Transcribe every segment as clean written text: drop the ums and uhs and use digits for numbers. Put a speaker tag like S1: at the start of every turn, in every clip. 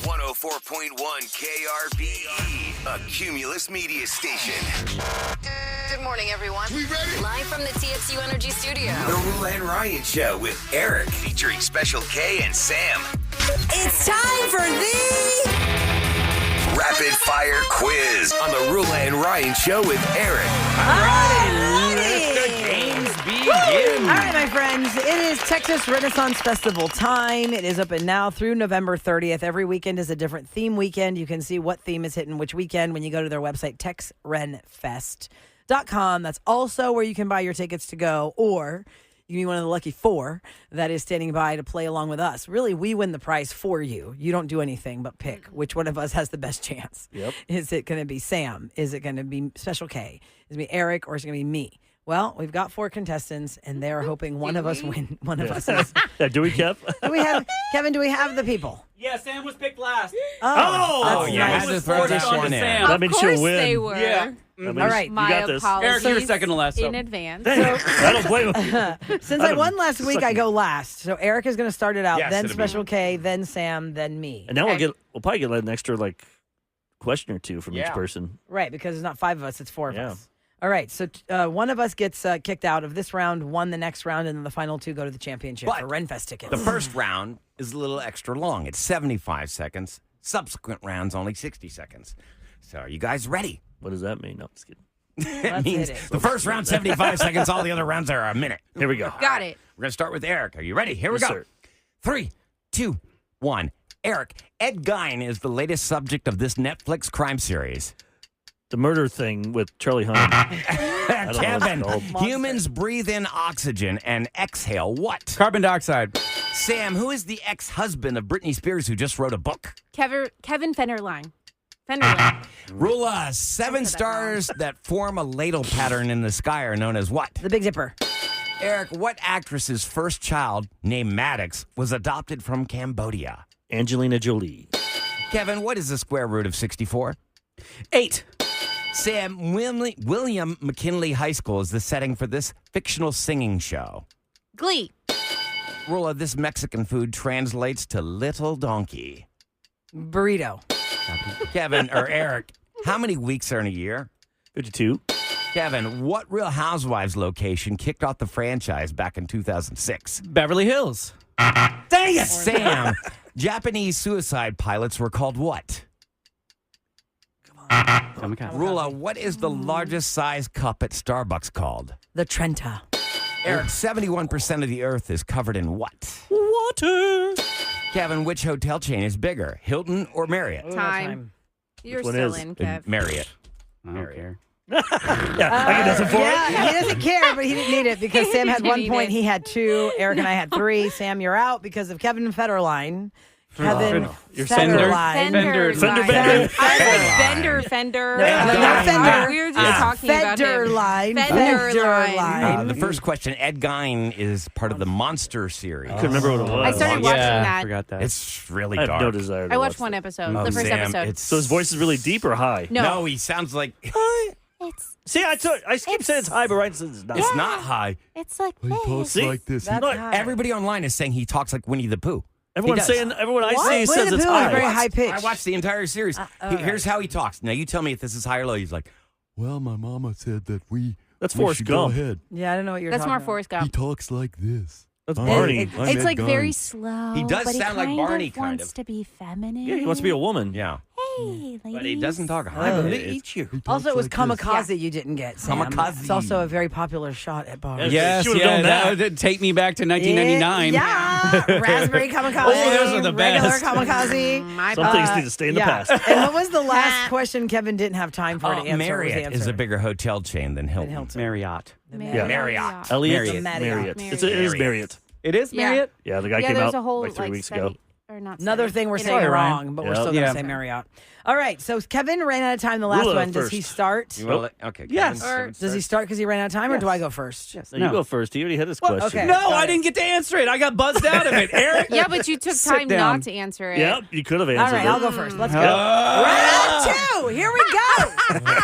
S1: 104.1 KRBE, a Cumulus media station.
S2: Good morning, everyone.
S3: We ready?
S2: Live from the TXU Energy Studio.
S1: The Roulette and Ryan Show with Eric, featuring Special K and Sam.
S2: It's time for the
S1: Rapid Fire Quiz on the Roulette and Ryan Show with Eric.
S4: Let the games begin.
S5: All right, my friends, it is Texas Renaissance Festival time. It is open now through November 30th. Every weekend is a different theme weekend. You can see what theme is hitting which weekend when you go to their website, texrenfest.com. That's also where you can buy your tickets to go, or you can be one of the lucky four that is standing by to play along with us. Really, we win the prize for you. You don't do anything but pick which one of us has the best chance.
S4: Yep.
S5: Is it going to be Sam? Is it going to be Special K? Is it going to be Eric? Or is it going to be me? Well, we've got four contestants, and they're hoping one of us win. One of us is.
S4: Do we, Kev?
S5: Do we have Kevin? Do we have the people?
S6: Yeah, Sam was picked last.
S4: Oh,
S5: that's
S4: yeah.
S5: nice.
S4: I
S6: I
S4: had
S6: was
S4: to throw
S6: forced
S4: this
S6: onto
S4: one in.
S6: Sam.
S4: That means
S7: Of
S4: she'll
S7: course
S4: win.
S7: they were.
S6: Yeah.
S4: That means
S5: All right.
S4: you
S7: My
S4: got this.
S7: apologies.
S6: Eric, you're second to last.
S7: in
S6: So.
S7: advance.
S4: I don't blame him.
S5: Since I won last week, I go last. So Eric is going to start it out,
S6: Yes,
S5: then
S6: it'll be-
S5: Special K, then Sam, then me.
S4: And now we'll probably get an extra question or two from each
S6: Yeah.
S4: person.
S5: Right, because it's not five of us, it's four of
S4: Yeah.
S5: us. All right, so one of us gets kicked out of this round, one the next round, and then the final two go to the championship
S8: But
S5: for Renfest tickets.
S8: The first round is a little extra long. It's 75 seconds. Subsequent rounds only 60 seconds. So are you guys ready?
S4: What does that mean? No, just kidding.
S8: It
S5: Let's
S8: means
S5: hit it.
S8: the first round 75 seconds. All the other rounds are a minute.
S4: Here we go.
S7: Got it.
S8: We're going to start with Eric. Are you ready? Here we
S4: Yes,
S8: go.
S4: sir.
S8: 3, 2, 1. Eric, Ed Gein is the latest subject of this Netflix crime series.
S4: The murder thing with Charlie Hunnam. I don't know
S8: Kevin,
S4: what it's called.
S8: humans breathe in oxygen and exhale what?
S6: Carbon dioxide.
S8: Sam, who is the ex-husband of Britney Spears who just wrote a book?
S7: Kevin Fenderline. Fenderline.
S8: Rula, 7 stars that form a ladle pattern in the sky are known as what?
S5: The Big Zipper.
S8: Eric, what actress's first child, named Maddox, was adopted from Cambodia?
S4: Angelina Jolie.
S8: Kevin, what is the square root of 64?
S6: 8.
S8: Sam, William McKinley High School is the setting for this fictional singing show.
S7: Glee.
S8: Rula, this Mexican food translates to little donkey.
S5: Burrito.
S8: Kevin, or Eric, how many weeks are in a year?
S4: 52.
S8: Kevin, what Real Housewives location kicked off the franchise back in 2006?
S6: Beverly Hills.
S8: Dang it! Sam, Japanese suicide pilots were called what? Rula, what is the largest size cup at Starbucks called?
S5: The Trenta.
S8: Eric, 71% of the earth is covered in what?
S4: Water.
S8: Kevin, which hotel chain is bigger, Hilton or Marriott?
S7: Time. You're
S4: Which one
S7: still
S4: is?
S7: in, Kev.
S8: Marriott.
S6: I don't care.
S4: Yeah, I can do some for it.
S5: Yeah, he doesn't care, but he didn't need it because Sam had
S7: He
S5: 1
S7: didn't
S5: point.
S7: need it.
S5: He had 2. Eric and I had 3. Sam, you're out because of Kevin Federline. Kevin
S4: You're
S5: Federline.
S7: Fender.
S4: Fender
S7: line.
S4: Bender.
S7: I was like Fender.
S5: No, not Fender.
S7: We were just talking about him.
S5: Federline.
S7: Federline.
S8: The first question, Ed Gein is part of the Monster series.
S4: Couldn't remember what it was.
S7: I started watching
S6: I
S7: that.
S6: forgot that.
S8: It's really
S4: I have
S8: dark.
S4: no desire to
S7: I watched
S4: watch
S7: one
S4: that.
S7: episode,
S8: Oh,
S7: the first
S8: Sam,
S7: episode.
S8: it's-
S4: So his voice is really deep or high?
S7: No.
S8: he sounds like
S7: It's
S4: See, I keep saying it's high, but Ryan says it's not.
S8: it's not high.
S7: it's like this.
S4: See?
S8: this.
S5: That's
S4: No,
S5: high.
S8: Everybody online is saying he talks like Winnie the Pooh.
S4: Everyone
S8: He does.
S4: I
S5: What?
S4: see
S5: Winnie
S4: says
S5: the
S4: it's
S5: Pooh is very
S4: high.
S5: high pitched.
S8: I watched the entire series. Here's how he talks. Now you tell me if this is high or low. He's like,
S3: Well, my mama said that we
S4: That's
S3: we
S4: Forrest
S3: should
S4: Gump.
S3: Go ahead.
S5: Yeah, I don't know what you're
S7: That's
S5: talking
S7: more
S5: about.
S7: Forrest
S3: He
S7: Gump.
S3: talks like this.
S4: That's
S3: I'm
S4: Barney.
S3: Ed- I'm
S7: It's
S3: Ed
S7: like
S3: Gein.
S7: very slow.
S8: He does
S7: but
S8: sound like
S7: kind
S8: Barney,
S7: of
S8: kind
S7: wants
S8: of.
S7: to be feminine.
S4: Yeah, he wants to be a woman.
S8: yeah.
S7: Hey, ladies.
S8: But he doesn't talk high.
S5: Oh.
S8: but
S4: They
S8: it's-
S4: eat you.
S3: He talks
S5: Also, it was
S3: like this.
S5: Kamikaze you didn't get, Sam.
S8: Kamikaze.
S5: It's also a very popular shot at bars.
S4: Yeah.
S6: Yes,
S4: She would've
S6: yeah,
S4: done that.
S6: that would take me back to 1999.
S5: Yeah. Raspberry Kamikaze.
S6: Oh, those are the
S5: Regular
S6: best.
S5: Kamikaze.
S7: My
S4: Some things need to stay in the past.
S5: And what was the last question Kevin didn't have time for to answer? What was the
S8: Marriott is
S5: answer?
S8: a bigger hotel chain than Hilton.
S5: Hilton.
S6: Marriott.
S8: Marriott.
S4: Elliot.
S5: Marriott.
S4: It is Marriott.
S6: It is
S7: Yeah.
S6: Marriott?
S4: Yeah, the guy
S7: Yeah,
S4: came
S7: there's
S4: out
S7: a whole
S4: like 3 weeks ago.
S7: study- Or not
S5: Another
S7: study.
S5: thing we're
S7: It's
S5: saying
S7: all right.
S5: wrong, but we're
S4: Yeah.
S5: still going to
S6: Yeah.
S5: say Marriott. All right, so Kevin ran out of time the last
S4: Rula
S5: one. Does he
S4: first.
S5: start?
S8: You wanna let- okay.
S6: Yes.
S8: Kevin,
S5: Does he start because he ran out of time, or do I go first?
S6: Yes.
S4: No, you go first. He already had his question.
S5: Okay.
S6: No, I didn't get to answer it. I got buzzed out of it. Eric?
S7: Yeah, but you took
S6: Sit
S7: time
S6: down.
S7: not to answer it.
S4: Yeah, you could have
S5: All
S4: answered
S5: right,
S4: it.
S5: I'll go first. Let's go.
S6: Oh.
S5: Round 2. Here we go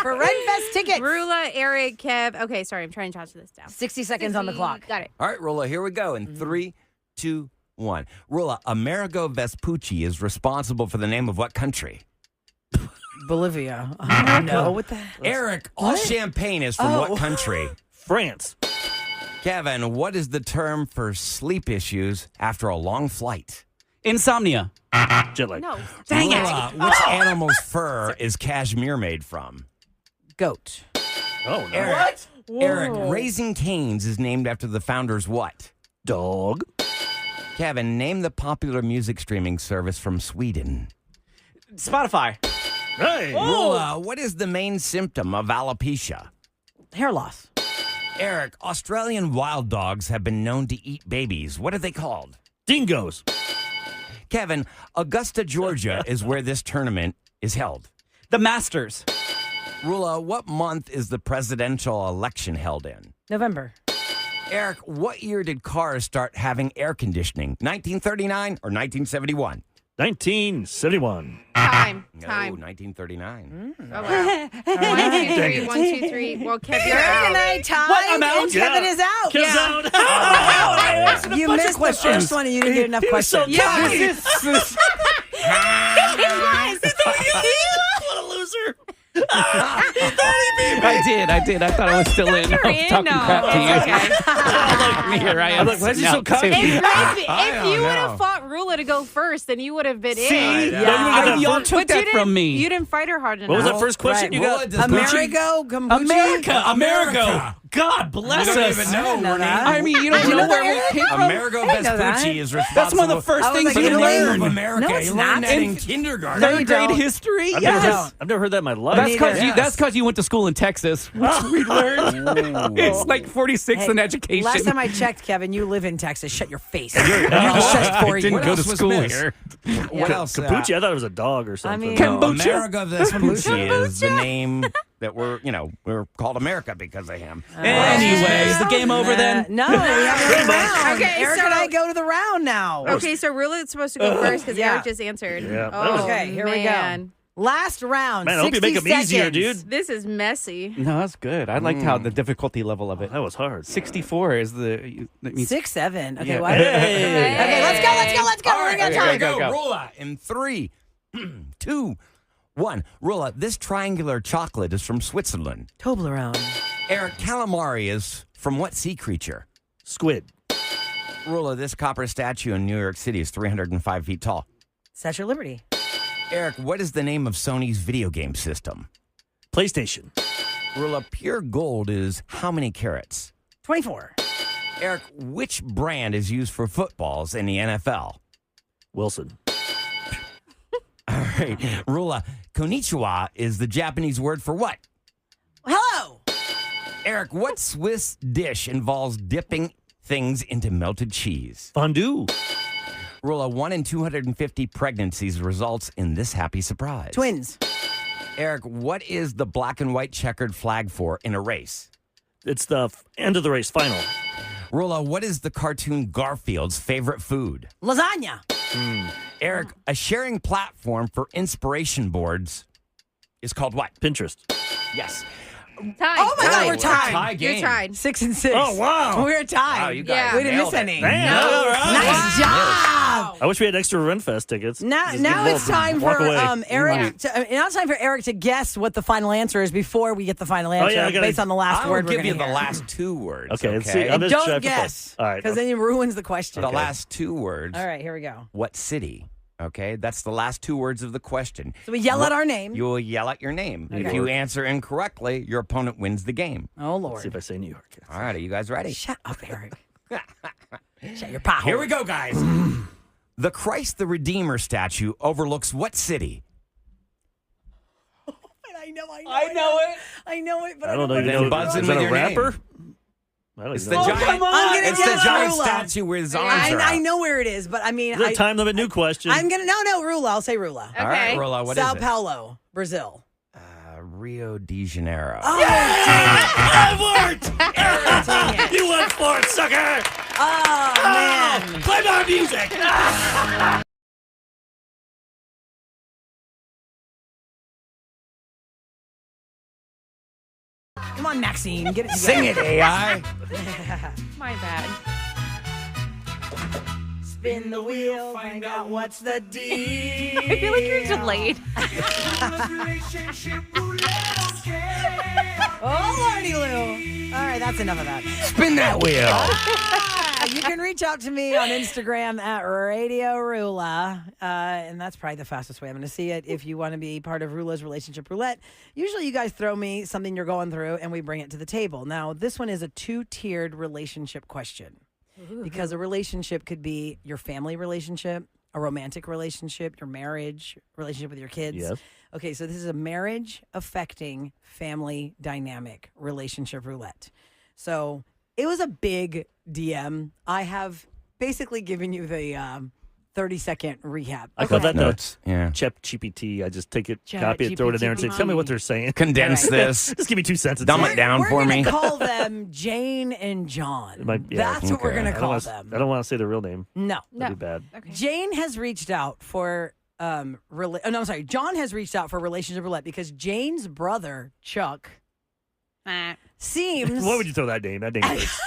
S5: for Renfest tickets.
S7: Rula, Eric, Kev. Okay, sorry, I'm trying to jot this down.
S5: 60 seconds on the clock.
S7: Got it.
S8: All right, Rolla, here we go. In 3, 2, 1. Rula, Amerigo Vespucci is responsible for the name of what country?
S5: Bolivia. I don't know what the.
S8: Eric, all champagne is from what country?
S4: France.
S8: Kevin, what is the term for sleep issues after a long flight?
S6: Insomnia.
S4: Jet lag.
S7: No.
S5: Dang it.
S8: Rula, which animal's fur is cashmere made from?
S5: Goat.
S4: Oh, no.
S8: Eric, Eric, Raising Cane's is named after the founder's what?
S4: Dog.
S8: Kevin, name the popular music streaming service from Sweden.
S6: Spotify.
S4: Hey.
S8: Rula, what is the main symptom of alopecia?
S5: Hair loss.
S8: Eric, Australian wild dogs have been known to eat babies. What are they called?
S4: Dingoes.
S8: Kevin, Augusta, Georgia is where this tournament is held.
S6: The Masters.
S8: Rula, what month is the presidential election held in?
S5: November.
S8: Eric, what year did cars start having air conditioning? 1939 or 1971?
S4: 1971.
S7: Time.
S8: No,
S7: Time.
S8: 1939.
S7: Oh, wow. 1, 2, 3. Well, Kev, you're
S5: Eric and
S7: out.
S5: I tied,
S6: What, I'm out?
S5: and Kevin is out.
S4: Kev's out.
S5: You missed the first one, and you didn't get enough questions.
S7: Yeah.
S4: What a loser.
S6: I did. I thought I was still in. I was
S7: in?
S6: talking
S7: No.
S6: crap to you.
S7: Okay.
S6: Here I am.
S4: I'm like, why is he so
S6: Now,
S4: cocky?
S6: too.
S7: If you would
S8: know.
S7: have fought Rula to go first, then you would have been
S6: See?
S7: in.
S4: Yeah.
S6: Y'all took
S7: But
S6: that from me.
S7: You didn't fight her hard enough.
S4: What was that first question
S5: Right.
S4: you got?
S8: Rula, does
S5: Amerigo, kombucha.
S6: America. God bless
S8: You don't
S6: us.
S8: even know.
S5: I didn't know
S8: Renee.
S5: that.
S6: I mean, you don't know where we came from.
S8: Amerigo
S5: I know that.
S8: Vespucci is responsible.
S6: That's one of the first
S5: I was
S6: things
S5: like,
S6: you
S5: Italy?
S6: learn.
S8: America.
S5: No, it's
S8: you
S5: not.
S8: learned that in
S5: In
S8: kindergarten.
S5: No, you
S6: Third grade
S5: don't.
S6: history.
S4: I've
S6: Yes.
S4: never heard that in my life.
S6: That's
S5: Neither.
S6: because you went to school in Texas, which we learned. It's like 46 in education.
S5: Last time I checked, Kevin, you live in Texas. Shut your face. I'll shut for
S6: I
S5: you.
S6: didn't
S8: What
S6: go to
S8: else was
S6: school
S8: missed?
S6: here.
S8: What else?
S4: Kapuchi, I thought it was a dog or something.
S5: mean-
S6: Kombucha.
S8: Amerigo Vespucci is the name that we're called America because of him.
S6: Anyways, the game over then?
S5: No, we have another round.
S7: Okay,
S5: Eric
S7: so-
S5: and I go to the round now.
S7: Okay, so Rula is supposed to go first because
S5: Yeah.
S7: Eric just answered.
S4: Yeah, that
S7: Oh,
S4: was-
S5: Okay, here
S7: man.
S5: we go. Last round.
S4: Man, I hope you
S5: 60
S4: make them easier,
S5: seconds.
S4: dude.
S7: This is messy.
S6: No, that's good. I liked how the difficulty level of it.
S4: That was hard.
S6: 64 is the. That means
S5: 6, 7. Okay,
S6: Yeah.
S5: what?
S4: Hey.
S5: Okay, let's go.
S8: All
S5: We're
S8: right,
S5: gonna
S8: here
S5: time.
S8: we go.
S6: Go.
S8: Rula in 3, 2, 1. Rula, this triangular chocolate is from Switzerland.
S5: Toblerone.
S8: Eric, calamari is from what sea creature?
S4: Squid.
S8: Rula, this copper statue in New York City is 305 feet tall.
S5: Statue of Liberty.
S8: Eric, what is the name of Sony's video game system?
S4: PlayStation.
S8: Rula, pure gold is how many carats?
S5: 24.
S8: Eric, which brand is used for footballs in the NFL?
S4: Wilson.
S8: All right. Rula, konnichiwa is the Japanese word for what?
S5: Hello.
S8: Eric, what Swiss dish involves dipping things into melted cheese?
S4: Fondue.
S8: Rula, 1 in 250 pregnancies results in this happy surprise.
S5: Twins.
S8: Eric, what is the black and white checkered flag for in a race?
S4: It's the end of the race, final.
S8: Rula, what is the cartoon Garfield's favorite food?
S5: Lasagna.
S8: Eric, a sharing platform for inspiration boards is called what?
S4: Pinterest.
S8: Yes.
S7: Time.
S5: Oh my God,
S7: time.
S5: we're tied.
S8: Tie
S7: You're
S8: game.
S7: tied.
S5: 6 and 6.
S4: Oh, wow.
S5: We're tied.
S8: Wow, you guys
S7: Yeah.
S5: We didn't
S8: nailed
S5: miss
S8: it.
S5: any.
S4: Man,
S7: No.
S4: all right.
S5: Nice job.
S4: I wish we had extra Renfest tickets.
S5: Now
S4: Just give them
S5: it's
S4: both and
S5: time
S4: walk
S5: for
S4: away.
S5: Eric. Now it's time for Eric to guess what the final answer is before we get the final answer,
S4: yeah, I gotta-
S5: based on the last
S8: I
S5: word
S8: will
S5: we're
S8: give you
S5: gonna
S8: the
S5: hear.
S8: last 2 words.
S4: Okay,
S8: Okay.
S4: let's see. I'm
S5: And
S4: just trying
S5: don't
S4: to play.
S5: guess,
S4: All right.
S5: because then it ruins the question.
S8: The last 2 words.
S5: All right, here we go.
S8: What city? Okay, that's the last 2 words of the question.
S5: So we yell out our name.
S8: You will yell out your name. If you answer incorrectly, your opponent wins the game.
S5: Oh
S4: Let's see
S5: Lord!
S4: if I say New York.
S8: All right, are you guys ready?
S5: Shut up, Eric. Shut your pop.
S8: Here we go, guys. The Christ the Redeemer statue overlooks what city?
S5: I know it. I know it, but
S4: I don't know. You
S8: Then
S4: know,
S8: buzz in
S4: is that
S8: with
S4: a
S8: your
S4: rapper?
S8: name.
S4: I don't
S8: It's
S4: even
S8: the
S4: know.
S8: giant.
S5: I'm gonna
S8: It's
S5: yell
S8: the giant
S5: Rula.
S8: statue with his arms are
S5: I
S8: out.
S5: know where it is, but I mean,
S4: Is there a time limit? New question.
S5: I'm gonna no Rula. I'll say Rula.
S8: All right,
S7: Okay.
S8: Rula, what is
S5: Sao
S8: it?
S5: Paulo, Brazil.
S8: Rio de Janeiro.
S4: That worked!
S5: Dang it.
S4: You went for it, sucker!
S5: Oh man.
S4: Play my music!
S5: Come on, Maxine, get it together.
S8: Sing it, AI.
S7: My bad.
S5: Spin the wheel, find out what's the deal.
S7: I feel like you're delayed.
S5: Oh, Lordy Lou. All right, that's enough of that.
S8: Spin that wheel.
S5: You can reach out to me on Instagram at Radio Rula, and that's probably the fastest way I'm going to see it. If you want to be part of Rula's Relationship Roulette, usually you guys throw me something you're going through, and we bring it to the table. Now, this one is a 2-tiered relationship question because a relationship could be your family relationship, a romantic relationship, your marriage, relationship with your kids.
S4: Yes.
S5: Okay, so this is a marriage affecting family dynamic relationship roulette. So it was a big DM. I have basically given you the 30-second recap.
S4: I call that
S8: Notes. Yeah.
S4: Chat GPT. I just take it,
S5: Chat
S4: copy it, throw it in there, and say, "Tell me what they're saying."
S8: Condense
S5: Right.
S8: this.
S4: Just give me 2 sentences.
S8: Dumb it down
S5: We're
S8: for
S5: gonna
S8: me.
S5: call them Jane and John. That's what we're
S8: okay.
S5: going to
S4: I don't
S5: call
S4: wanna-
S5: them.
S4: I don't want to say the real name.
S5: No.
S4: That'd be bad.
S7: Okay.
S5: Jane has reached out for no, I'm sorry. John has reached out for relationship roulette because Jane's brother Chuck seems.
S4: What would you throw that name? That name is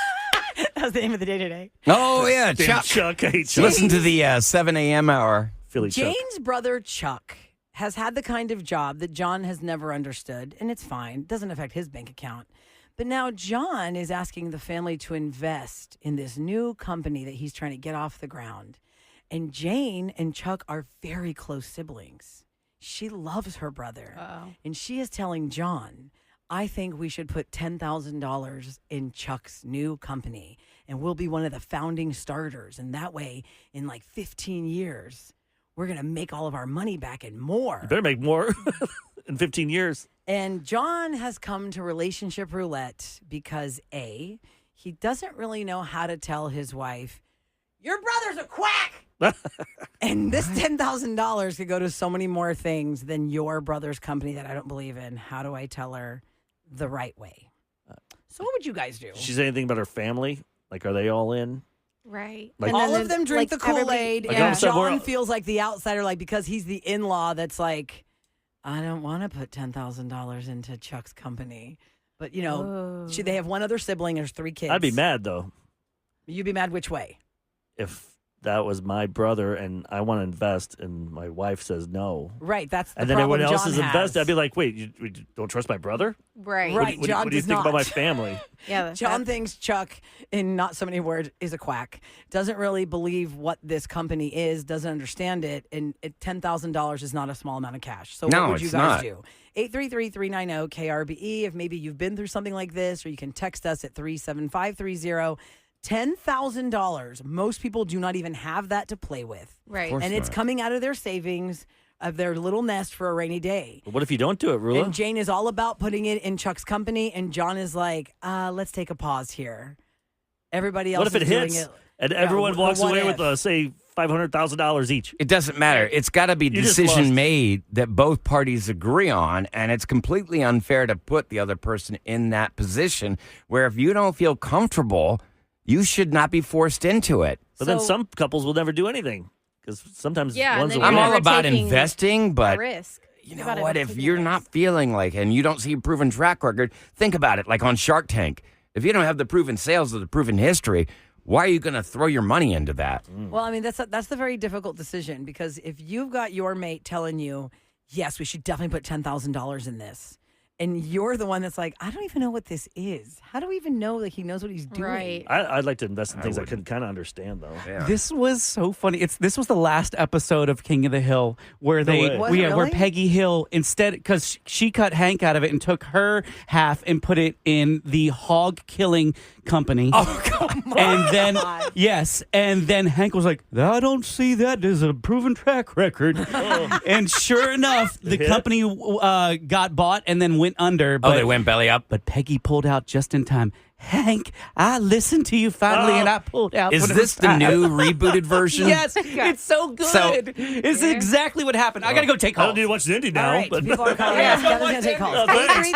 S5: That was the name of the day today.
S8: Oh, yeah.
S4: Damn
S8: Chuck.
S4: Chuck. I hate Chuck.
S8: Listen to the 7 a.m. hour.
S4: Philly Chuck.
S5: Jane's brother Chuck has had the kind of job that John has never understood, and it's fine. It doesn't affect his bank account. But now John is asking the family to invest in this new company that he's trying to get off the ground. And Jane and Chuck are very close siblings. She loves her brother.
S7: Uh-oh.
S5: And she is telling John, I think we should put $10,000 in Chuck's new company, and we'll be one of the founding starters. And that way, in like 15 years, we're going to make all of our money back and more.
S4: You better make more in 15 years.
S5: And John has come to Relationship Roulette because A, he doesn't really know how to tell his wife, your brother's a quack. And this $10,000 could go to so many more things than your brother's company that I don't believe in. How do I tell her the right way? So what would you guys do?
S4: She say anything about her family? Like, are they all in?
S7: Right.
S4: Like-
S7: And
S5: All
S7: then
S5: of them drink
S7: like,
S5: the Kool-Aid,
S7: everybody-
S4: Like,
S5: and
S4: all of a sudden
S5: John
S4: we're-
S5: feels like the outsider, like because he's the in-law that's like, I don't want to put $10,000 into Chuck's company. But, you know,
S7: Oh.
S5: they have one other sibling. There's 3 kids.
S4: I'd be mad, though,
S5: You'd be mad which way?
S4: if that was my brother and I want to invest and my wife says no.
S5: Right, that's the
S4: And then
S5: problem
S4: everyone else
S5: John
S4: is
S5: has.
S4: invested. I'd be like, wait, you don't trust my brother?
S7: Right.
S5: Right.
S4: What
S5: John
S4: do you
S5: does
S4: think about
S5: not.
S4: my family?
S7: Yeah.
S5: John thinks Chuck, in not so many words, is a quack. Doesn't really believe what this company is, doesn't understand it, and $10,000 is not a small amount of cash. So
S8: No,
S5: what would you
S8: it's
S5: guys
S8: not.
S5: do? 833-390-KRBE if maybe you've been through something like this, or you can text us at 37530. $10,000. Most people do not even have that to play with.
S7: Right.
S8: course
S5: And it's
S8: not.
S5: coming out of their savings of their little nest for a rainy day.
S4: But what if you don't do it, Rula?
S5: And Jane is all about putting it in Chuck's company, and John is like, let's take a pause here. Everybody else
S4: What if it
S5: is doing
S4: hits
S5: it.
S4: and
S5: Yeah,
S4: everyone
S5: the
S4: walks
S5: what
S4: away
S5: if.
S4: with, say, $500,000 each?
S8: It doesn't matter. It's got to be a
S4: You just
S8: decision
S4: lost.
S8: made that both parties agree on, and it's completely unfair to put the other person in that position where if you don't feel comfortable, you should not be forced into it.
S4: But then
S5: So-
S4: some couples will never do anything because sometimes
S7: Yeah, and
S4: one's
S7: then
S4: a
S8: I'm
S7: you're
S8: all
S7: never
S8: about
S7: taking
S8: investing, but
S7: risk.
S8: you
S7: It's
S8: know
S7: about
S8: what? If
S7: taking
S8: you're
S7: risk.
S8: not feeling like, and you don't see a proven track record, think about it. Like on Shark Tank, if you don't have the proven sales or the proven history, why are you going to throw your money into that?
S5: Well, I mean, that's the very difficult decision, because if you've got your mate telling you, yes, we should definitely put $10,000 in this, and you're the one that's like, I don't even know what this is. How do we even know that he knows what he's doing?
S7: Right.
S4: I'd like to invest in things I can kind of understand, though.
S8: Yeah.
S6: This was so funny. This was the last episode of King of the Hill where
S4: way.
S5: Was it
S6: where
S5: really?
S6: Peggy Hill instead, because she cut Hank out of it and took her half and put it in the hog killing company.
S8: Oh, come on.
S6: And then and then Hank was like, I don't see that as a proven track record. And sure enough, the
S4: hit?
S6: company got bought and then went under.
S8: Oh,
S6: But,
S8: they went belly up?
S6: but Peggy pulled out just in time. Hank, I listened to you finally, and I pulled out.
S8: Is
S6: when it
S8: this
S6: was
S8: the
S6: time."
S8: new rebooted version?
S6: Yes, it's so good.
S8: So-
S6: it's exactly what happened. I got to go take
S4: I
S6: calls.
S4: don't need to watch the Indy now.
S5: All right,
S4: but
S5: people are calling us. Kevin's going to take calls.
S4: Oh, thanks.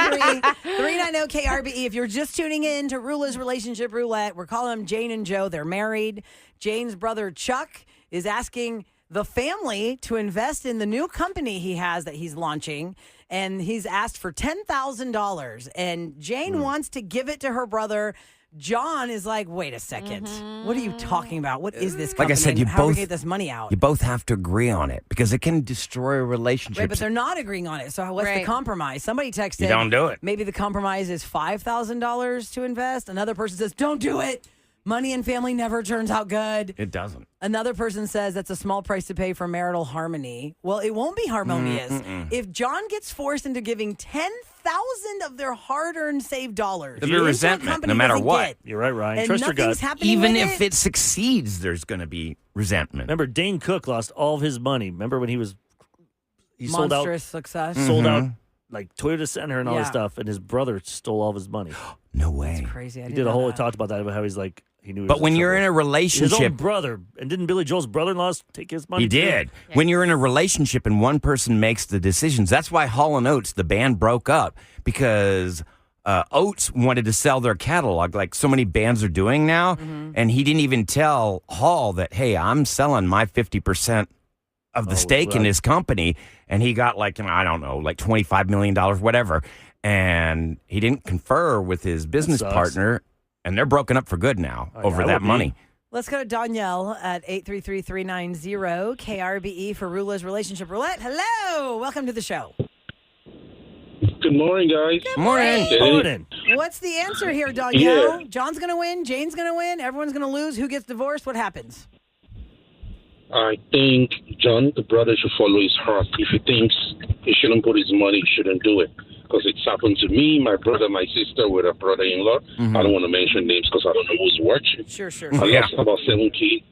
S5: 833-390-KRBE. If you're just tuning in to Rula's Relationship Roulette, we're calling them Jane and Joe. They're married. Jane's brother, Chuck, is asking the family to invest in the new company he has that he's launching, and he's asked for $10,000. And Jane wants to give it to her brother John is like, wait a second. What are you talking about? What is this
S8: Like
S5: company?
S8: I said,
S5: and how do we get this money out?
S8: You both have to agree on it because it can destroy a relationship.
S5: Right, but they're not agreeing on it. So what's the
S7: Right.
S5: compromise? Somebody texted.
S8: You don't do it.
S5: Maybe the compromise is $5,000 to invest. Another person says, don't do it. Money and family never turns out good.
S8: It doesn't.
S5: Another person says that's a small price to pay for marital harmony. Well, it won't be harmonious. If John gets forced into giving 10,000 of their hard-earned saved dollars,
S8: There'll be
S5: into a
S8: resentment,
S5: company
S8: no matter
S5: doesn't
S8: what.
S5: get,
S4: You're right, Ryan.
S5: and
S4: Trust your
S5: nothing's
S4: gut.
S5: happening
S8: Even
S5: with
S8: if it succeeds, there's going to be resentment.
S4: Remember, Dane Cook lost all of his money. Remember when he sold out,
S5: monstrous success.
S4: sold out like Toyota Center and all this
S5: Yeah.
S4: stuff, and his brother stole all of his money.
S8: No way.
S5: That's crazy. I
S4: He
S5: didn't
S4: did a
S5: know
S4: whole
S5: that.
S4: talked about that about how he's like he knew. He
S8: But
S4: was
S8: when you're in
S4: trouble.
S8: a
S4: his own
S8: relationship,
S4: brother, and didn't Billy Joel's brother-in-law take his money?
S8: he
S4: too?
S8: did. When you're in a relationship and one person makes the decisions, that's why Hall & Oates, the band, broke up because Oates wanted to sell their catalog like so many bands are doing now, and he didn't even tell Hall that, hey, I'm selling my 50% of the stake in
S4: right.
S8: this company, and he got like, I don't know, like $25 million, whatever, and he didn't confer with his business
S4: sucks.
S8: partner, and they're broken up for good now
S4: Oh,
S8: over
S4: yeah, I
S8: that
S4: would be.
S8: money.
S5: Let's go to Danielle at 833-390 KRBE for Rula's Relationship Roulette. Hello. Welcome to the show.
S9: Good morning, guys.
S8: Morning.
S4: Morning.
S5: What's the answer here, Danielle? John's going to win. Jane's going to win. Everyone's going to lose. Who gets divorced? What happens?
S9: I think John, the brother, should follow his heart. If he thinks he shouldn't put his money, he shouldn't do it. Because it's happened to me, my brother, my sister with a brother-in-law. I don't want to mention names because I don't know who's watching.
S5: Sure.
S9: I lost about 7K.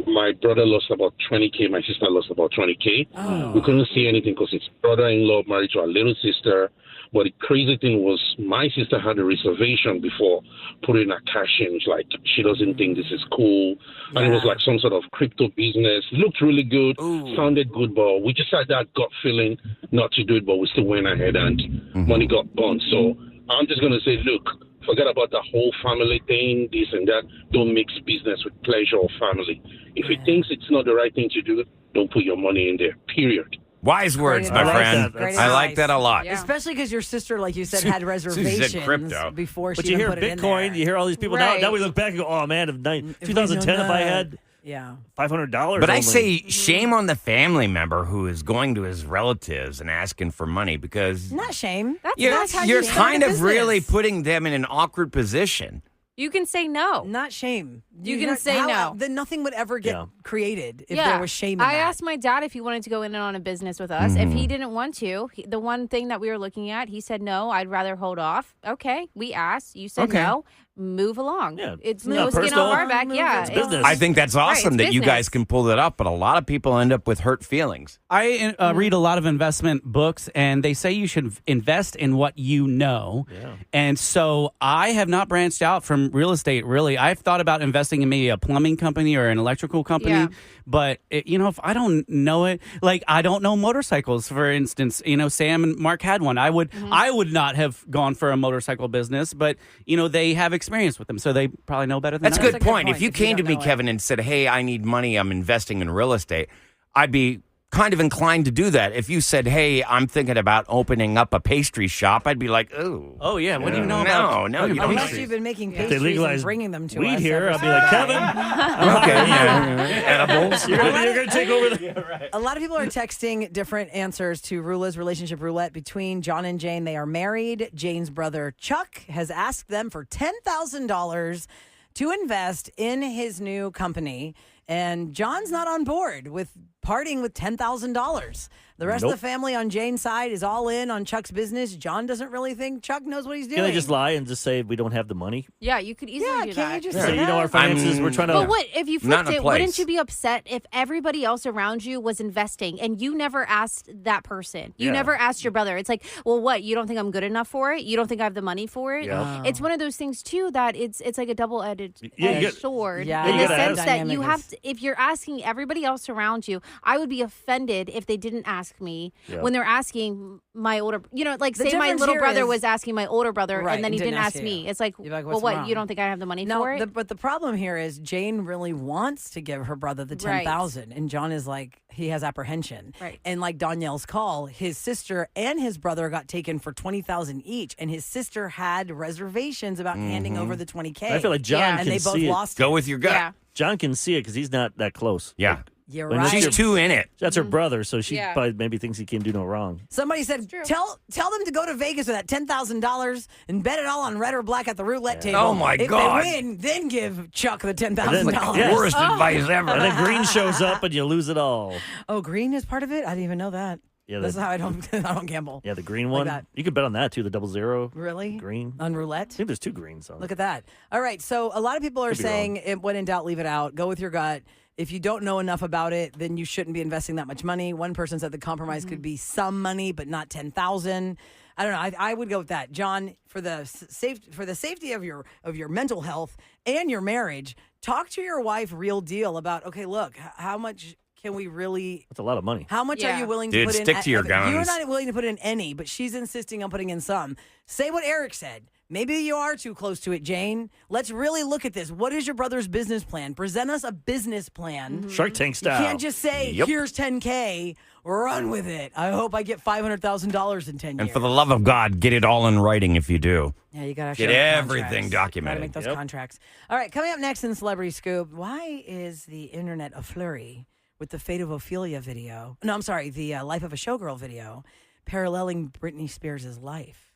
S9: My brother lost about 20K. My sister lost about 20K. We couldn't see anything because it's brother-in-law married to our little sister. But the crazy thing was my sister had a reservation before putting her cash in. It's like she doesn't think this is cool. And it was like some sort of crypto business. Looked really good, sounded good, but we just had that gut feeling not to do it, but we still went ahead and money got burnt. So I'm just going to say, look, forget about the whole family thing, this and that. Don't mix business with pleasure or family. If he thinks it's not the right thing to do, don't put your money in there, period.
S8: Wise words,
S5: Great
S8: my
S4: advice.
S8: friend.
S4: I like that.
S5: Great
S8: I like
S5: advice.
S8: that a lot.
S7: Yeah.
S5: Especially because your sister, like you said, had
S8: She
S5: reservations
S8: said crypto.
S5: before
S4: But
S5: she
S4: you
S5: even
S4: hear
S5: put it in there.
S4: Bitcoin, you hear all these people
S7: Right.
S4: now we look back and go, oh man, if
S5: If we'd
S4: 2010,
S5: known
S4: if I
S5: that.
S4: had
S5: Yeah.
S4: $500.
S8: But I
S4: only.
S8: say shame on the family member who is going to his relatives and asking for money because
S5: Not shame.
S7: That's how
S8: you're
S5: you start
S8: kind
S5: a
S8: of really
S5: business.
S8: putting them in an awkward position.
S7: You can say no.
S5: Not shame.
S7: You can say no.
S5: Then nothing would ever get
S4: Yeah.
S5: created if there was shame in
S7: I
S5: that.
S7: asked my dad if he wanted to go in on a business with us. If he didn't want to, the one thing that we were looking at, he said no, I'd rather hold off. Okay, we asked. You said
S8: Okay.
S7: no. Move along.
S4: Yeah.
S7: It's
S4: Not
S7: no skin
S4: personal.
S7: off our back.
S5: Move
S7: Yeah.
S5: it's
S4: business.
S8: I think that's awesome
S7: it's
S8: that you guys
S7: business.
S8: can pull that up, but a lot of people end up with hurt feelings.
S6: I read a lot of investment books, and they say you should invest in what you know.
S4: Yeah.
S6: And so I have not branched out from real estate, really. I've thought about investing in maybe a plumbing company or an electrical company.
S7: Yeah.
S6: But, if I don't know it, like I don't know motorcycles, for instance, Sam and Mark had one. I would not have gone for a motorcycle business, but, they have experience with them. So they probably know better than
S8: That's a
S6: I
S8: good
S5: That's a good
S8: point.
S5: point,
S8: If you
S5: if you
S8: came to
S5: don't
S8: me,
S5: know it.
S8: Kevin, and said, hey, I need money, I'm investing in real estate, I'd be kind of inclined to do that. If you said, hey, I'm thinking about opening up a pastry shop, I'd be like, ooh.
S6: Oh, yeah. What do you know
S8: No,
S6: about
S8: no, you don't.
S5: Unless you've been making
S4: If
S5: pastries
S4: they legalize
S5: and bringing them to
S4: weed
S5: us.
S4: here,
S5: ever
S4: I'll be
S5: since.
S4: like, Kevin,
S8: Okay, yeah. Edibles.
S4: you're going to take over the.
S5: A lot of people are texting different answers to Rula's Relationship Roulette between John and Jane. They are married. Jane's brother, Chuck, has asked them for $10,000 to invest in his new company. And John's not on board with parting with $10,000. The rest of
S4: Nope.
S5: the family on Jane's side is all in on Chuck's business. John doesn't really think Chuck knows what he's doing.
S4: Can they just lie and just say we don't have the money?
S7: Yeah, you could easily
S5: Yeah,
S7: do
S5: can't
S7: that.
S5: you just
S4: Say,
S5: say
S4: you know, our
S5: that?
S4: finances, we're trying to.
S7: But what if you
S8: Not
S7: flipped
S8: in a
S7: it? Wouldn't
S8: place.
S7: you be upset if everybody else around you was investing and you never asked that person? You
S4: Yeah.
S7: never asked your brother. It's like, well, what? You don't think I'm good enough for it? You don't think I have the money for it?
S4: Yeah.
S7: It's one of those things too that it's like a double-edged
S4: Yeah, you got-
S7: sword
S5: Yeah,
S7: in
S4: you
S7: the
S4: gotta
S7: sense
S4: ask.
S7: that you
S5: Dynamic
S7: have
S5: is-
S7: to, if you're asking everybody else around you, I would be offended if they didn't ask me
S4: Yeah.
S7: when they're asking my older, like
S5: The
S7: say my
S5: difference
S7: little
S5: here
S7: me
S5: is-
S7: was asking my older brother
S5: Right,
S7: and then he
S5: and
S7: didn't ask
S5: you.
S7: me. It's like,
S5: You're like,
S7: well,
S5: what's
S7: what?
S5: wrong?
S7: You don't think I have the money
S5: No,
S7: for it?
S5: but the problem here is Jane really wants to give her brother the
S7: Right.
S5: 10,000, and John is like he has apprehension.
S7: Right.
S5: And like Danielle's call, his sister and his brother got taken for 20,000 each, and his sister had reservations about handing over the 20K.
S4: I feel like John
S7: Yeah.
S4: can
S5: and they both
S4: see it.
S5: lost.
S8: Go
S5: it.
S8: with your gut.
S7: Yeah.
S4: John can see it because he's not that close.
S8: Yeah.
S5: You're
S4: When
S5: right.
S4: this
S8: She's
S4: kid-
S8: too in it.
S4: That's her brother, so she
S7: Yeah.
S4: probably maybe thinks he can do no wrong.
S5: Somebody said,
S7: true.
S5: tell them to go to Vegas with that $10,000 and bet it all on red or black at the roulette table.
S8: Oh, my
S5: if
S8: God.
S5: they win, then give Chuck the
S4: And then-
S5: $10,000.
S4: Yes.
S8: Worst advice ever.
S4: And then Green shows up and you lose it all.
S5: Oh, green is part of it? I didn't even know that.
S4: Yeah,
S5: This is
S4: that-
S5: how I don't gamble.
S4: Yeah, the green
S5: Like
S4: one.
S5: that.
S4: You could bet on that too. The 00
S5: Really?
S4: green.
S5: On
S4: I
S5: roulette?
S4: think there's 2 greens on it.
S5: Look at that. All right. So a lot of people are
S4: Could be
S5: saying, when in doubt, leave it out. Go with your gut. If you don't know enough about it, then you shouldn't be investing that much money. One person said the compromise could be some money, but not 10,000. I don't know. I would go with that, John. For the safety of your mental health and your marriage, talk to your wife real deal about. Okay, look, how much can we really?
S4: That's a lot of money.
S5: How much are
S7: Yeah.
S5: you willing to
S8: Dude,
S5: put in?
S8: stick to your
S5: You're
S8: guns.
S5: not willing to put in any, but she's insisting on putting in some. Say what Eric said. Maybe you are too close to it, Jane. Let's really look at this. What is your brother's business plan? Present us a business plan.
S4: Shark Tank
S5: You
S4: style.
S5: can't just say,
S8: Yep.
S5: here's 10K, run with it. I hope I get $500,000 in 10 years.
S8: And for the love of God, get it all in writing if you do.
S5: Yeah, you got to
S8: Get everything documented.
S5: Got to make those
S4: Yep.
S5: contracts. All right, coming up next in Celebrity Scoop, why is the internet a flurry with the Fate of Ophelia video? No, I'm sorry, the Life of a Showgirl video paralleling Britney Spears' life.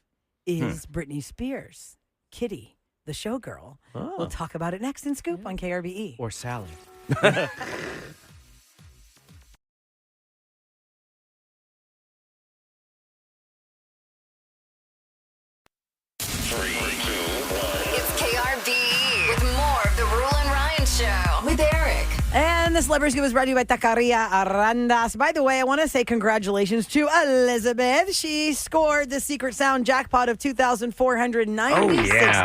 S5: Is Britney Spears Kitty, the showgirl?
S4: Oh.
S5: We'll talk about it next in Scoop on KRBE.
S6: Or Sally.
S2: It's KRBE with more of the Rule and Ryan Show with Eric.
S5: And the Celebrity Scoop is brought to you by Taqueria Arandas. By the way, I want to say congratulations to Elizabeth. She scored the Secret Sound jackpot of $2,496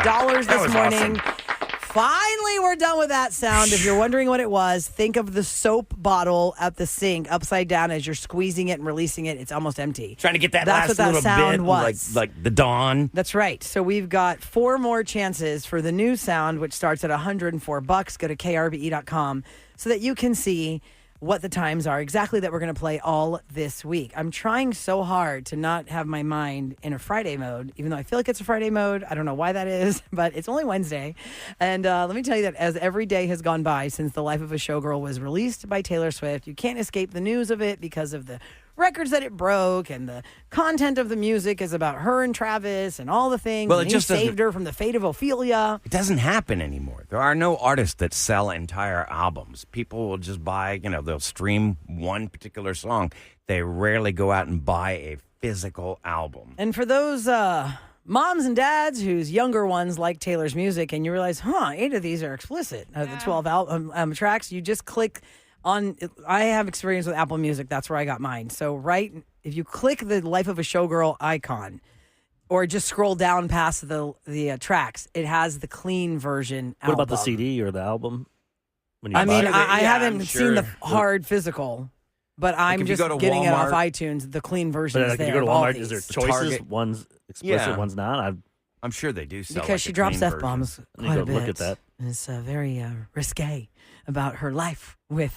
S8: That
S5: this
S8: was
S5: morning.
S8: awesome.
S5: Finally, we're done with that sound. If you're wondering what it was, think of the soap bottle at the sink upside down as you're squeezing it and releasing it. It's almost empty.
S8: Trying to get that
S5: That's
S8: last
S5: what that
S8: little
S5: sound
S8: bit,
S5: was.
S8: like the dawn.
S5: That's right. So we've got 4 more chances for the new sound, which starts at $104. Go to krbe.com so that you can see what the times are exactly that we're going to play all this week. I'm trying so hard to not have my mind in a Friday mode, even though I feel like it's a Friday mode. I don't know why that is, but it's only Wednesday. And let me tell you that as every day has gone by since The Life of a Showgirl was released by Taylor Swift, you can't escape the news of it because of the records that it broke, and the content of the music is about her and Travis and all the things.
S8: Well,
S5: and
S8: it
S5: he
S8: just doesn't-
S5: saved her from the fate of Ophelia.
S8: It doesn't happen anymore. There are no artists that sell entire albums. People will just buy, they'll stream one particular song. They rarely go out and buy a physical album.
S5: And for those moms and dads whose younger ones like Taylor's music, and you realize, 8 of these are explicit, the 12 album tracks, you just click on. I have experience with Apple Music. That's where I got mine. So if you click the Life of a Showgirl icon, or just scroll down past the tracks, it has the clean version.
S4: What about the
S5: album.
S4: CD or the album? When you
S5: I
S4: buy
S5: mean,
S4: it?
S5: I
S8: Yeah,
S5: haven't
S8: I'm
S5: seen the
S8: sure.
S5: hard physical, but I'm
S8: if you
S5: just
S8: go to
S5: getting it off
S8: Walmart-
S5: iTunes. The clean version
S4: But
S5: is
S4: like,
S5: there.
S4: if you go to
S5: of all
S4: Walmart, is there
S5: these.
S4: choices?
S8: Target.
S4: One's explicit,
S8: Yeah.
S4: one's not.
S8: I'm sure they do sell
S5: because
S8: like
S5: she
S8: a
S5: drops
S8: clean
S5: F-bombs
S8: version.
S4: You
S5: quite
S4: go
S5: a bit.
S4: look at that.
S5: It's very risque about her life with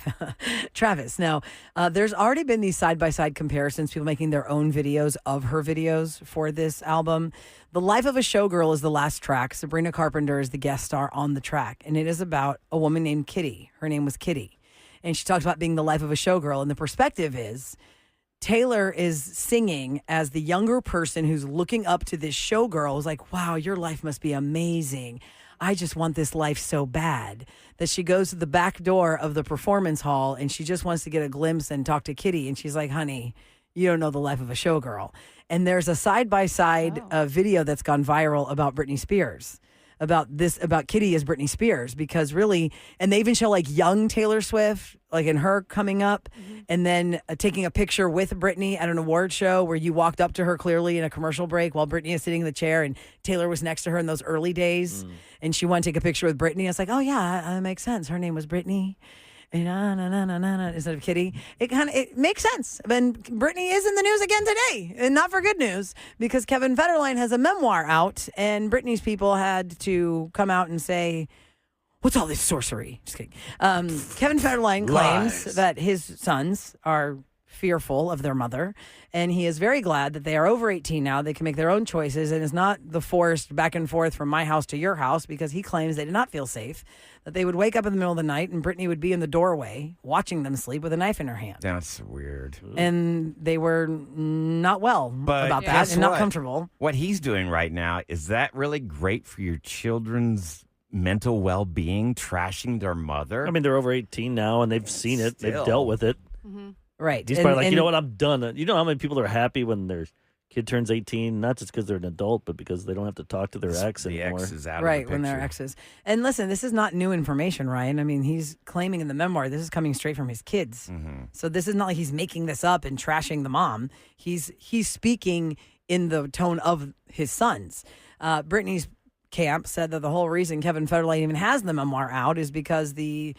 S5: Travis. Now, there's already been these side-by-side comparisons, people making their own videos of her videos for this album. The Life of a Showgirl is the last track. Sabrina Carpenter is the guest star on the track, and it is about a woman named Kitty. Her name was Kitty, and she talks about being the life of a showgirl, and the perspective is Taylor is singing as the younger person who's looking up to this showgirl, who's like, wow, your life must be amazing. I just want this life so bad. That she goes to the back door of the performance hall and she just wants to get a glimpse and talk to Kitty. And she's like, honey, you don't know the life of a showgirl. And there's a side-by-side video that's gone viral about Britney Spears. About Kitty as Britney Spears, because really, and they even show like young Taylor Swift, like in her coming up, and then taking a picture with Britney at an award show where you walked up to her clearly in a commercial break while Britney is sitting in the chair and Taylor was next to her in those early days, and she wanted to take a picture with Britney. I was like, oh yeah, that makes sense. Her name was Britney. instead of Kitty. It makes sense. And Britney is in the news again today, and not for good news, because Kevin Federline has a memoir out, and Britney's people had to come out and say, what's all this sorcery? Just kidding. Kevin Federline claims that his sons are fearful of their mother, and he is very glad that they are over 18 now. They can make their own choices, and is not the forced back and forth from my house to your house, because he claims they did not feel safe, that they would wake up in the middle of the night and Brittany would be in the doorway watching them sleep with a knife in her hand.
S8: That's weird.
S5: And they were not well about that and not comfortable.
S8: What he's doing right now, is that really great for your children's mental well-being, trashing their mother?
S4: I mean, they're over 18 now, and they've seen it. They've dealt with it.
S7: Mm-hmm.
S5: Right.
S4: He's probably like, you know what, I'm done. You know how many people are happy when their kid turns 18, not just because they're an adult, but because they don't have to talk to their ex anymore.
S8: The ex is out of the
S5: right,
S8: picture.
S5: when they're exes. And listen, this is not new information, Ryan. I mean, he's claiming in the memoir, this is coming straight from his kids.
S8: Mm-hmm.
S5: So this is not like he's making this up and trashing the mom. He's speaking in the tone of his sons. Brittany's camp said that the whole reason Kevin Federline even has the memoir out is because the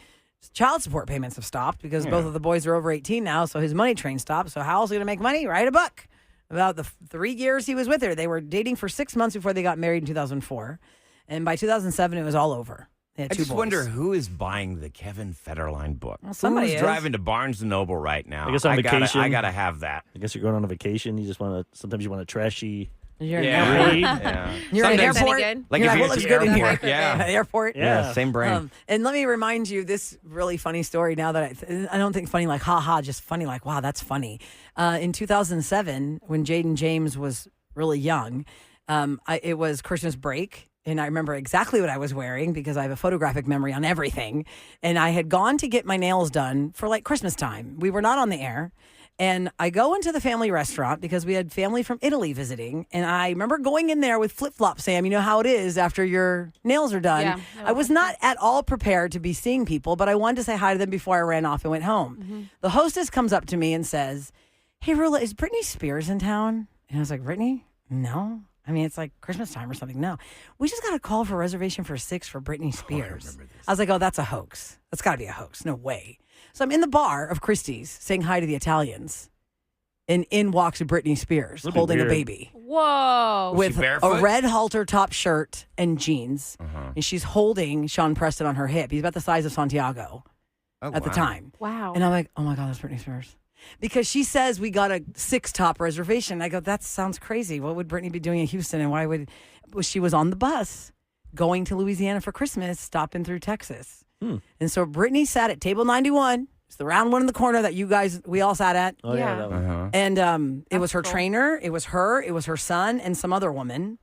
S5: child support payments have stopped, because both of the boys are over 18 now, so his money train stopped. So how else is he going to make money? Write a book about the 3 years he was with her. They were dating for 6 months before they got married in 2004. And by 2007, it was all over. They had
S8: I
S5: two
S8: just
S5: boys.
S8: wonder who is buying the Kevin Federline book.
S5: Well, somebody
S8: Who's
S5: is.
S8: driving to Barnes & Noble right now?
S4: I guess on vacation.
S8: I gotta have that.
S4: I guess you're going on a vacation. You just want to, sometimes you want a trashy
S5: You're
S8: Yeah.
S4: read.
S8: Yeah.
S5: You're at an
S8: Sometimes-
S5: airport.
S7: Good.
S8: Like
S5: You're
S8: if
S5: like,
S8: you're
S5: what
S8: at
S5: looks
S8: the
S5: good in here?
S8: airport, yeah.
S5: At the airport.
S8: Yeah, same brain.
S5: And let me remind you this really funny story now that I don't think funny like ha, just funny like, wow, that's funny. In 2007, when Jaden James was really young, it was Christmas break. And I remember exactly what I was wearing because I have a photographic memory on everything. And I had gone to get my nails done for like Christmas time. We were not on the air. And I go into the family restaurant because we had family from Italy visiting. And I remember going in there with flip-flops, Sam. You know how it is after your nails are done.
S7: Yeah.
S5: I was not at all prepared to be seeing people, but I wanted to say hi to them before I ran off and went home.
S7: Mm-hmm.
S5: The hostess comes up to me and says, hey, Roulette, is Britney Spears in town? And I was like, Britney? No. I mean, it's like Christmas time or something. No. We just got a call for a reservation for 6 for Britney Spears. I was like, oh, that's a hoax. That's got to be a hoax. No way. So I'm in the bar of Christie's saying hi to the Italians. And in walks Britney Spears
S4: That'd be
S5: holding a
S4: weird.
S5: baby
S7: Whoa.
S5: with
S8: she
S5: a
S8: barefoot?
S5: red halter top shirt and jeans.
S8: Uh-huh.
S5: And she's holding Sean Preston on her hip. He's about the size of Santiago
S8: Oh,
S5: at the
S8: wow.
S5: time.
S7: Wow.
S5: And I'm like, oh my God, that's Britney Spears. Because she says we got a 6 top reservation. I go, that sounds crazy. What would Britney be doing in Houston? And why would she was on the bus going to Louisiana for Christmas, stopping through Texas. And so Britney sat at table 91. It's the round one in the corner that we all sat at.
S4: Oh, yeah.
S7: Yeah.
S4: That one.
S8: Uh-huh.
S5: And it was her
S7: cool.
S5: trainer, it was her son, and some other woman.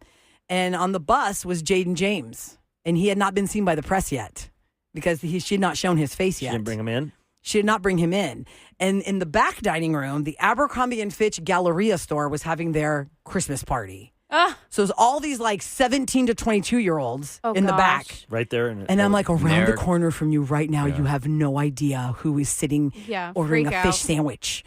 S5: And on the bus was Jaden James. And he had not been seen by the press yet because she had not shown his face
S4: She
S5: yet.
S4: didn't bring him in.
S5: She did not bring him in. And in the back dining room, the Abercrombie & Fitch Galleria store was having their Christmas party.
S7: Ah.
S5: So it was all these like 17 to 22-year-olds
S7: Oh,
S5: in the back.
S7: gosh.
S4: Right there.
S5: And I'm like, around the
S8: Nerd.
S5: corner from you right now, you have no idea who is sitting
S7: Yeah,
S5: ordering
S7: freak
S5: a
S7: out.
S5: fish sandwich.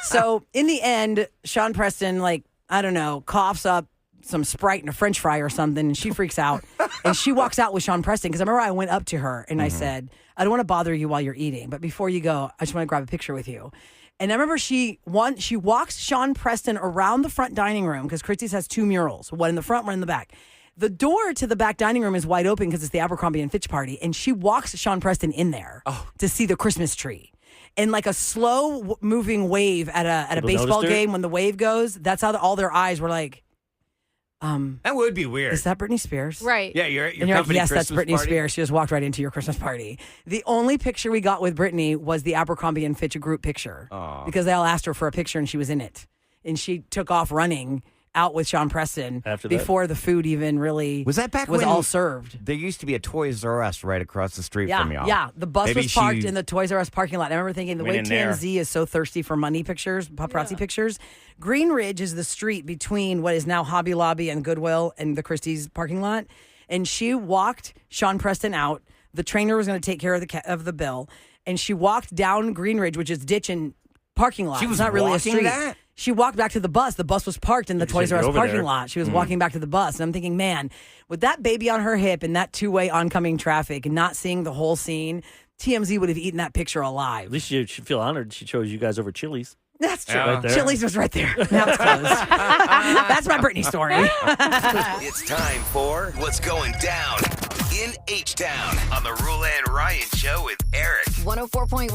S5: So in the end, Sean Preston, like, I don't know, coughs up some Sprite and a French fry or something, and she freaks out. And she walks out with Sean Preston, because I remember I went up to her and I said, I don't want to bother you while you're eating, but before you go, I just want to grab a picture with you. And I remember she walks Sean Preston around the front dining room, because Christie's has 2 murals, one in the front, one in the back. The door to the back dining room is wide open because it's the Abercrombie & Fitch party, and she walks Sean Preston in there to see the Christmas tree. And like a slow moving wave at a
S4: People
S5: baseball
S4: noticed her?
S5: game, when the wave goes, that's how all their eyes were like,
S8: That would be weird.
S5: is that Britney Spears?
S7: Right.
S8: Yeah, your
S5: And you're like,
S8: company
S5: yes, that's
S8: Christmas
S5: Britney
S8: party?
S5: Spears. She just walked right into your Christmas party. The only picture we got with Britney was the Abercrombie & Fitch group picture,
S8: Aw.
S5: because they all asked her for a picture and she was in it. And she took off running out with Sean Preston
S4: After that?
S5: before the food even really
S8: Was that back
S5: was
S8: when
S5: all served.
S8: There used to be a Toys R Us right across the street
S5: Yeah,
S8: from y'all.
S5: yeah. The bus
S8: Maybe
S5: was parked
S8: she
S5: in the Toys R Us parking lot. I remember thinking the
S8: went
S5: way
S8: in there.
S5: TMZ is so thirsty for money pictures, paparazzi pictures. Green Ridge is the street between what is now Hobby Lobby and Goodwill and the Christie's parking lot. And she walked Sean Preston out. The trainer was going to take care of the bill, and she walked down Green Ridge, which is ditch and parking lot.
S8: She was
S5: it's not really a
S8: walking
S5: street.
S8: that?
S5: She walked back to the bus. The bus was parked in the
S4: You
S5: Toys
S4: should
S5: R Us
S4: get over
S5: parking
S4: there.
S5: lot. She was walking back to the bus. And I'm thinking, man, with that baby on her hip and that 2-way oncoming traffic and not seeing the whole scene, TMZ would have eaten that picture alive.
S4: At least you should feel honored. She chose you guys over Chili's.
S5: That's true.
S8: Right
S4: there.
S5: Chili's was right there. Now it's closed. That's my Britney story.
S1: It's time for What's Going Down in H-Town on the Roulette and Ryan Show with Eric.
S2: 104.1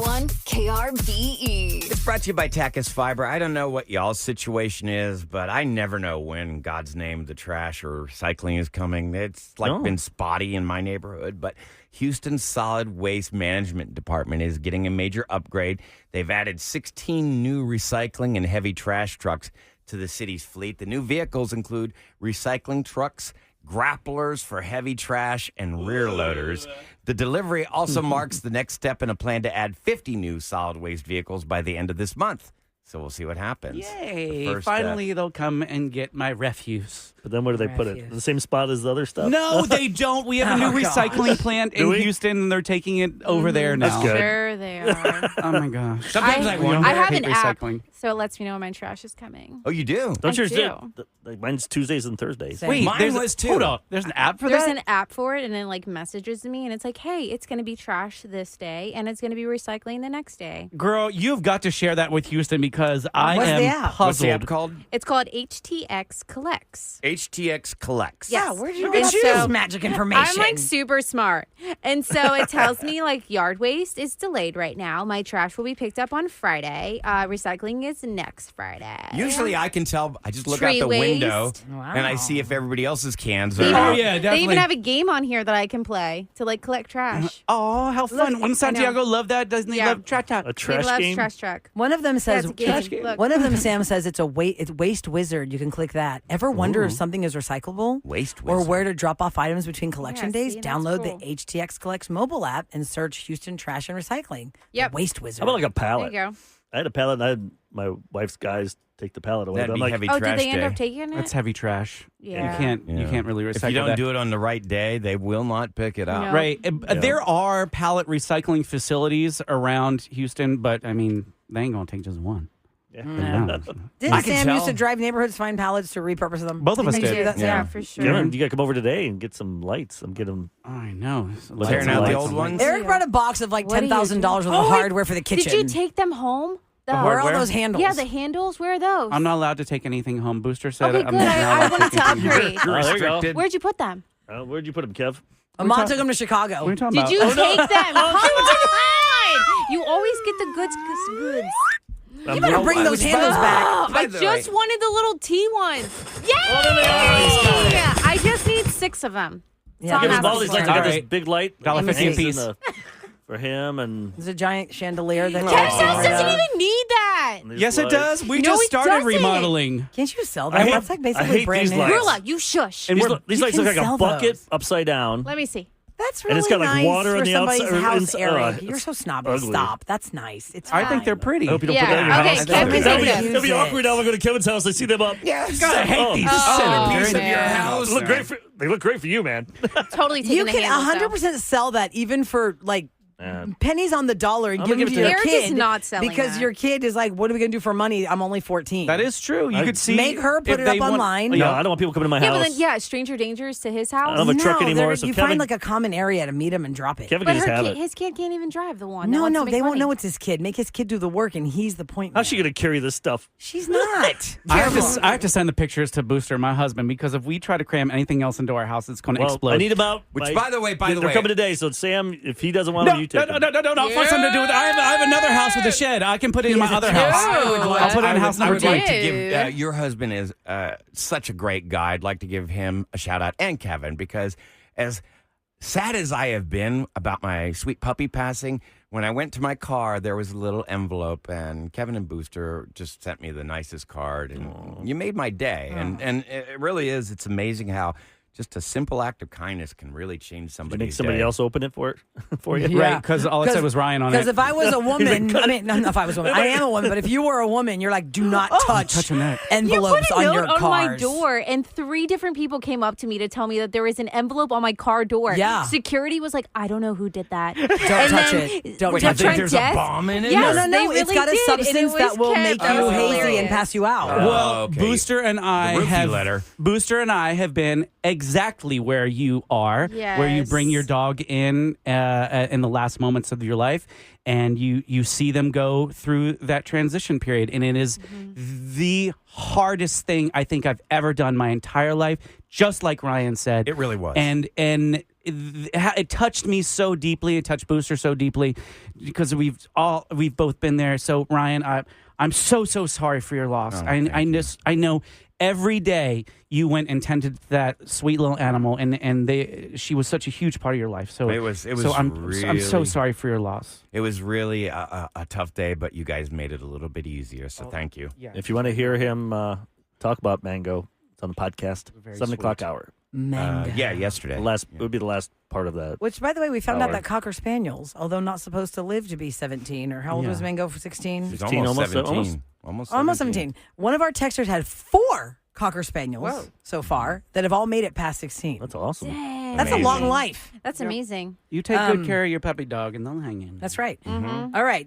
S2: KRBE.
S8: It's brought to you by Tachys Fiber. I don't know what y'all's situation is, but I never know when, in God's name, the trash or recycling is coming. It's been spotty in my neighborhood, but Houston's Solid Waste Management Department is getting a major upgrade. They've added 16 new recycling and heavy trash trucks to the city's fleet. The new vehicles include recycling trucks, grapplers for heavy trash, and rear loaders. The delivery also marks the next step in a plan to add 50 new solid waste vehicles by the end of this month. So we'll see what happens.
S6: Yay.
S8: The first,
S6: Finally, they'll come and get my refuse.
S4: But then where do they put it? In the same spot as the other stuff?
S6: No, they don't. We have a new recycling plant in Houston, and they're taking it over there now.
S4: That's good.
S7: Sure they are.
S6: Oh, my gosh.
S8: Sometimes I wonder.
S7: I have
S6: hate
S7: an app,
S6: recycling.
S7: so it lets me know when my trash is coming.
S8: Oh, you do?
S4: Don't
S7: I
S4: yours
S7: do.
S4: Like mine's Tuesdays and Thursdays.
S5: Same.
S6: Wait,
S8: Mine
S6: there's
S8: was too.
S6: Hold on. There's an app for
S7: There's
S6: that?
S7: an app for it, and it like messages me, and it's like, hey, it's going to be trash this day, and it's going to be recycling the next day.
S6: Girl, you've got to share that with Houston because I
S5: What's
S6: am
S5: the app?
S8: What's the app
S6: puzzled.
S8: called?
S7: It's called HTX Collects.
S8: HTX Collects.
S7: Yes.
S5: Yeah, where'd you
S7: And
S5: get
S7: so-
S5: this magic information?
S7: I'm like super smart. And so it tells me like yard waste is delayed right now. My trash will be picked up on Friday. Recycling is next Friday.
S8: Usually I can tell. I just look
S7: Tree
S8: out the window
S7: waste.
S8: and I see if everybody else's cans
S7: They
S8: are
S7: even,
S8: out.
S6: Oh, yeah,
S7: They
S6: definitely.
S7: even have a game on here that I can play to like collect trash.
S6: Oh, how fun.
S7: Look,
S6: Wouldn't
S7: I know.
S6: Santiago love that? Doesn't he
S7: Yeah.
S6: love trash talk?
S4: A
S7: He
S4: trash
S7: loves
S4: game?
S7: trash truck.
S5: One of them says,
S7: Yeah, it's a game. Look.
S5: one of them, Sam says it's it's Waste Wizard. You can click that. Ever wonder if something is recyclable?
S8: Waste
S5: Or
S8: Wizard.
S5: where to drop off items between collection
S7: Yeah,
S5: days?
S7: see, that's
S5: Download
S7: cool.
S5: the HTX Collects mobile app and search Houston Trash and Recycling.
S7: Yep.
S5: The Waste Wizard.
S4: How about like a
S7: There
S4: pallet?
S7: you go.
S4: I had a pallet and I had my wife's guys take the pallet away.
S8: That'd
S4: But I'm
S8: be
S4: like,
S8: heavy
S7: Oh,
S8: trash
S7: did they end
S8: day.
S7: up taking it?
S6: That's heavy trash.
S7: Yeah.
S6: You can't really recycle
S8: If you don't
S6: that.
S8: do it on the right day, they will not pick it up.
S7: No.
S6: Right. There are pallet recycling facilities around Houston, but I mean, they ain't going to take just one.
S5: Didn't
S8: I can
S5: Sam used
S8: tell.
S5: to drive neighborhoods to find pallets to repurpose them?
S6: Both of us
S5: Didn't he
S6: did.
S5: do that?
S7: Yeah, for sure.
S4: Kevin, you got to come over today and get some lights. I'm getting them.
S6: I know.
S8: Tearing out the
S4: Lights.
S8: old ones?
S5: Eric brought a box of like
S7: What are you
S5: $10,000 worth of
S7: doing?
S5: hardware for the kitchen.
S7: Did you take them home?
S5: Where are all
S6: hardware?
S5: those handles?
S7: Yeah, the handles. Where are those?
S6: I'm not allowed to take anything home. Booster said
S7: Okay,
S6: I'm
S7: good.
S6: not
S7: I
S6: allowed
S7: wanted
S6: to
S7: to
S6: take anything home.
S7: upgrade.
S4: Oh, there you go.
S8: Restricted.
S7: Where'd you put them?
S4: Where'd you put them, Kev?
S5: Mom took him to Chicago.
S6: What are you talking
S7: Did
S6: about?
S7: you
S4: Oh, no.
S7: take them? Come on! You always get the goods.
S5: You better bring those handles back.
S7: I
S8: the
S7: just
S8: way-
S7: wanted the little T ones. Yay!
S4: there they are.
S7: Yeah, I just need 6 of them. That's
S5: Yeah,
S7: all
S4: Give
S7: I'm
S4: us all
S7: asking
S4: these
S7: for.
S4: lights. I got this
S6: Alright.
S4: big light.
S6: $1.50 a
S4: This is
S6: piece.
S4: for him and
S5: There's a giant chandelier that
S7: Texas doesn't even need that.
S4: these
S6: Yes, it
S4: lights.
S6: does. We
S7: No,
S6: just
S7: it
S6: started
S7: doesn't.
S6: remodeling.
S5: Can't you sell
S4: I
S5: that?
S4: hate-
S5: That's like
S4: I
S5: basically
S4: hate
S5: brand
S4: these
S5: new.
S4: lights.
S7: Rula, you shush.
S4: And these
S5: You
S4: lights look
S5: can
S4: like a
S5: sell
S4: bucket
S5: those.
S4: upside down.
S7: Let me see.
S5: That's
S4: And
S5: really
S4: it's got, like,
S5: nice
S4: water on
S5: for
S4: the
S5: somebody's
S4: outside-
S5: house, Eric.
S4: it's
S5: You're so snobby.
S4: ugly.
S5: Stop. That's nice. It's
S6: I think
S5: fine.
S6: they're pretty.
S4: I hope you don't
S7: Yeah,
S4: put that in your
S7: okay,
S4: house.
S7: Kevin,
S4: That'd be,
S7: take
S4: that'd be
S5: it.
S4: awkward now. I go to Kevin's house. I see them up.
S8: Yes.
S6: I hate these
S8: Centerpiece
S6: centerpiece
S8: of your house.
S4: They look great for, they look great for you, man.
S7: Totally taking
S5: You
S7: the
S5: can
S7: handles,
S5: 100% sell that even for like pennies on the dollar and
S4: I'm
S5: give
S4: gonna
S5: them
S4: give
S5: to
S4: it
S5: your
S7: to Eric
S5: kid.
S7: is not selling
S5: because
S7: that.
S5: your kid is like, what are we going to do for money? I'm only 14.
S6: That is true. You
S4: I-
S6: could see.
S5: Make her put
S6: if
S5: it
S6: they
S5: up
S6: want-
S5: online.
S4: No, I don't want people coming to my
S7: though. Yeah,
S4: house.
S7: but then, stranger dangers to his house.
S4: I don't have a truck
S5: No,
S4: anymore,
S5: they're-
S4: so
S5: you
S4: Kevin,
S5: find like a common area to meet him and drop it.
S4: Kevin
S7: But
S4: can just have it.
S7: his kid can't even drive the one. that
S5: No,
S7: wants to
S5: no,
S7: make
S5: they won't
S7: money.
S5: know it's his kid. Make his kid do the work, and he's the point.
S4: How's she
S5: man.
S4: going to carry this stuff?
S5: She's not.
S6: I have to send the pictures to Booster, my husband, because if we try to cram anything else into our house, it's going to
S4: Well,
S6: explode.
S4: I need about.
S8: Which, by the way,
S4: they're coming today. So Sam, if he doesn't want
S6: no,
S4: them, you take
S6: no,
S4: them.
S6: no, for something to do with it. I have another house with a shed. I can put it in my other house. I'll put it in house
S8: I
S6: number
S8: would
S6: 2.
S8: like to give
S7: Dude.
S8: your husband is such a great guy. I'd like to give him a shout out, and Kevin, because as sad as I have been about my sweet puppy passing, when I went to my car, there was a little envelope, and Kevin and Booster just sent me the nicest card, and you made my day. And it really is. It's amazing how just a simple act of kindness can really change
S4: You
S8: somebody's
S4: make somebody
S8: day.
S4: else open it for you.
S5: Yeah.
S6: Right, because all it said was Ryan on it.
S5: Because if I was a woman, I mean, not if I was a woman, I am a woman, but if you were a woman, you're like, do not touch
S6: touching that.
S7: You
S5: envelopes
S7: put a
S5: on
S7: note
S5: your
S7: on my
S5: cars.
S7: door, and 3 different people came up to me to tell me that there was an envelope on my car door.
S5: Yeah.
S7: Security was like, I don't know who did that.
S5: Don't touch it. Don't
S8: Wait,
S5: touch
S8: you think
S5: it.
S8: there's a bomb in it?
S7: Yes,
S5: No,
S7: they
S5: it's
S7: really
S5: got a
S7: did, and it
S5: substance
S7: was
S5: that will
S7: kept.
S5: make
S7: That
S5: you
S7: was
S5: hazy
S7: hilarious.
S5: and pass you out.
S8: Oh,
S6: Well,
S8: okay.
S6: Booster and I
S8: The roofie
S6: have
S8: letter.
S6: Booster and I have been exactly where you are, where you bring your dog in the last moments of your life, and you see them go through that transition period. And it is the hardest thing I think I've ever done my entire life, just like Ryan said.
S8: It really was.
S6: And it touched me so deeply. It touched Booster so deeply because we've both been there. So Ryan, I'm so sorry for your loss. I know every day you went and tended that sweet little animal, and she was such a huge part of your life. So I'm so sorry for your loss.
S8: It was really a tough day, but you guys made it a little bit easier. So thank you.
S6: Yeah.
S4: If you want to hear him talk about Mango, it's on the podcast, 7 o'clock hour.
S5: Mango.
S8: Yesterday.
S4: It would be the last part of that.
S5: Which, by the way, we found out that Cocker Spaniels, although not supposed to live to be 17, or how old was Mango for 16?
S8: She's almost 17.
S5: Almost 17. One of our texters had 4 Cocker Spaniels so far that have all made it past 16.
S4: That's awesome.
S7: Dang.
S5: That's a long life.
S7: That's amazing.
S6: You take good care of your puppy dog, and they'll hang in.
S5: That's right.
S7: Mm-hmm.
S5: All right.